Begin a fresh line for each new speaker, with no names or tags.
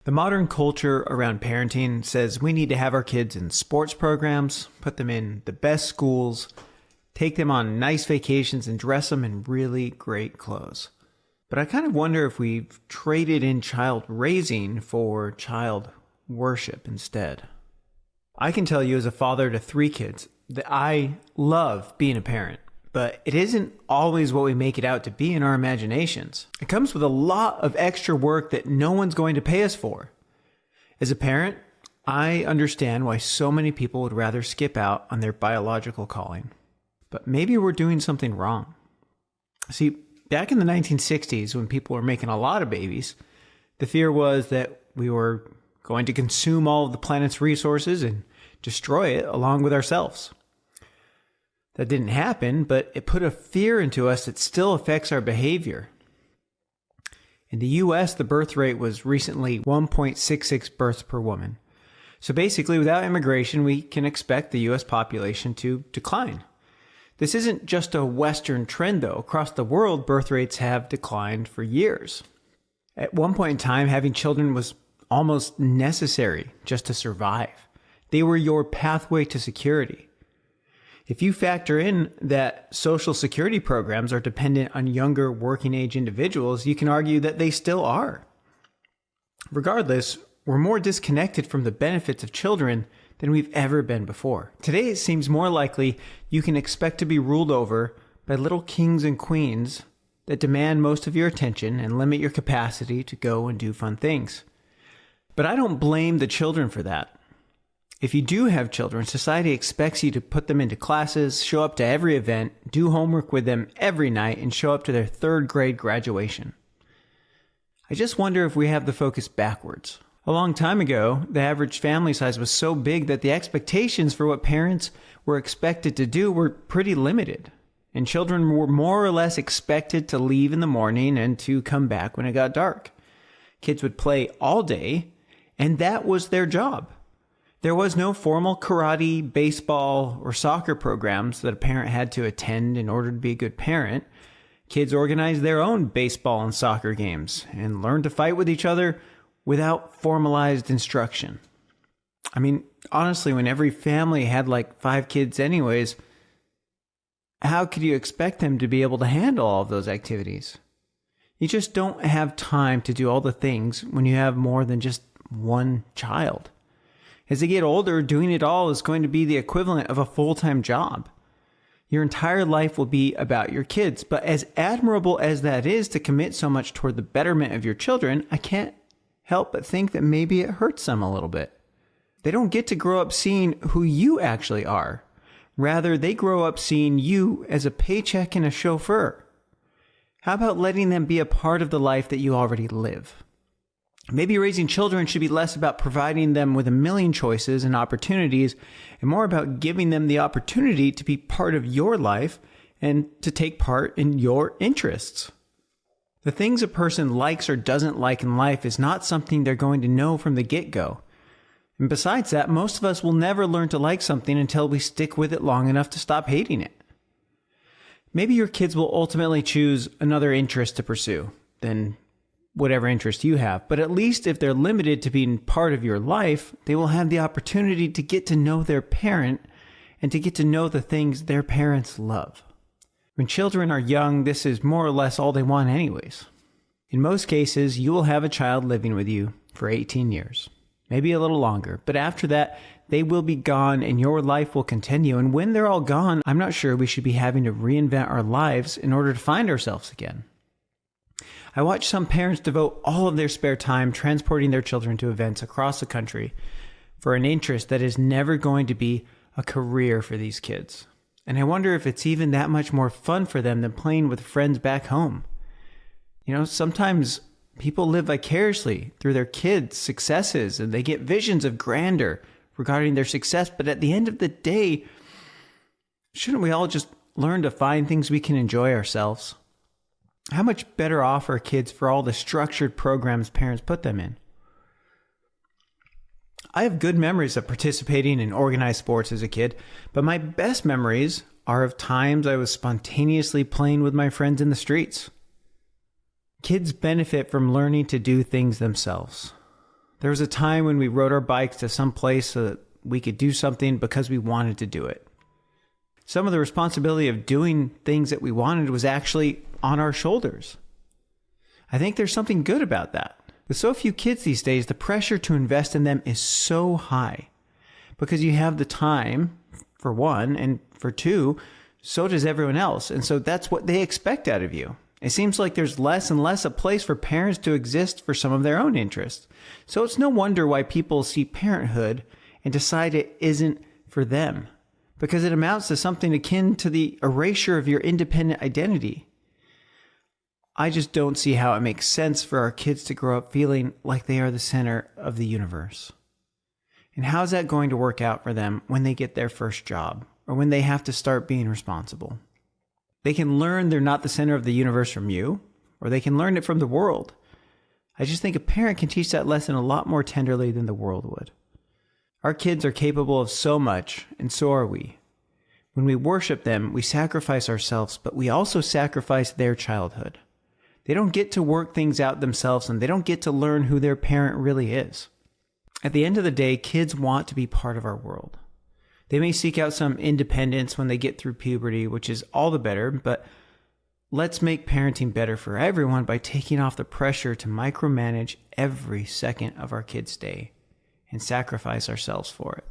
The modern culture around parenting says we need to have our kids in sports programs, put them in the best schools, take them on nice vacations, and dress them in really great clothes. But I kind of wonder if we've traded in child raising for child worship instead. I can tell you as a father to 3 kids that I love being a parent, but it isn't always what we make it out to be in our imaginations. It comes with a lot of extra work that no one's going to pay us for. As a parent, I understand why so many people would rather skip out on their biological calling. But maybe we're doing something wrong. See, back in the 1960s, when people were making a lot of babies, the fear was that we were going to consume all of the planet's resources and destroy it along with ourselves. That didn't happen, but it put a fear into us that still affects our behavior. In the US, the birth rate was recently 1.66 births per woman. So basically, without immigration, we can expect the US population to decline. This isn't just a Western trend, though. Across the world, birth rates have declined for years. At one point in time, having children was almost necessary just to survive. They were your pathway to security. If you factor in that social security programs are dependent on younger working age individuals, you can argue that they still are. Regardless, we're more disconnected from the benefits of children than we've ever been before. Today, it seems more likely you can expect to be ruled over by little kings and queens that demand most of your attention and limit your capacity to go and do fun things. But I don't blame the children for that. If you do have children, society expects you to put them into classes, show up to every event, do homework with them every night, and show up to their 3rd grade graduation. I just wonder if we have the focus backwards. A long time ago, the average family size was so big that the expectations for what parents were expected to do were pretty limited. And children were more or less expected to leave in the morning and to come back when it got dark. Kids would play all day, and that was their job. There was no formal karate, baseball, or soccer programs that a parent had to attend in order to be a good parent. Kids organized their own baseball and soccer games and learned to fight with each other without formalized instruction. I mean, honestly, when every family had like 5 kids anyways, how could you expect them to be able to handle all of those activities? You just don't have time to do all the things when you have more than just one child. As they get older, doing it all is going to be the equivalent of a full-time job. Your entire life will be about your kids, but as admirable as that is to commit so much toward the betterment of your children, I can't help but think that maybe it hurts them a little bit. They don't get to grow up seeing who you actually are. Rather, they grow up seeing you as a paycheck and a chauffeur. How about letting them be a part of the life that you already live? Maybe raising children should be less about providing them with a million choices and opportunities and more about giving them the opportunity to be part of your life and to take part in your interests. The things a person likes or doesn't like in life is not something they're going to know from the get-go. And besides that, most of us will never learn to like something until we stick with it long enough to stop hating it. Maybe your kids will ultimately choose another interest to pursue than whatever interest you have, but at least if they're limited to being part of your life, they will have the opportunity to get to know their parent and to get to know the things their parents love. When children are young, this is more or less all they want anyways. In most cases, you will have a child living with you for 18 years, maybe a little longer, but after that, they will be gone and your life will continue. And when they're all gone, I'm not sure we should be having to reinvent our lives in order to find ourselves again. I watch some parents devote all of their spare time transporting their children to events across the country for an interest that is never going to be a career for these kids. And I wonder if it's even that much more fun for them than playing with friends back home. You know, sometimes people live vicariously through their kids' successes and they get visions of grandeur regarding their success. But at the end of the day, shouldn't we all just learn to find things we can enjoy ourselves? How much better off are kids for all the structured programs parents put them in? I have good memories of participating in organized sports as a kid, but my best memories are of times I was spontaneously playing with my friends in the streets. Kids benefit from learning to do things themselves. There was a time when we rode our bikes to some place so that we could do something because we wanted to do it. Some of the responsibility of doing things that we wanted was actually on our shoulders. I think there's something good about that. With so few kids these days, the pressure to invest in them is so high because you have the time, for one, and for two, so does everyone else. And so that's what they expect out of you. It seems like there's less and less a place for parents to exist for some of their own interests. So it's no wonder why people see parenthood and decide it isn't for them, because it amounts to something akin to the erasure of your independent identity. I just don't see how it makes sense for our kids to grow up feeling like they are the center of the universe. And how's that going to work out for them when they get their first job or when they have to start being responsible? They can learn they're not the center of the universe from you, or they can learn it from the world. I just think a parent can teach that lesson a lot more tenderly than the world would. Our kids are capable of so much, and so are we. When we worship them, we sacrifice ourselves, but we also sacrifice their childhood. They don't get to work things out themselves, and they don't get to learn who their parent really is. At the end of the day, kids want to be part of our world. They may seek out some independence when they get through puberty, which is all the better, but let's make parenting better for everyone by taking off the pressure to micromanage every second of our kids' day and sacrifice ourselves for it.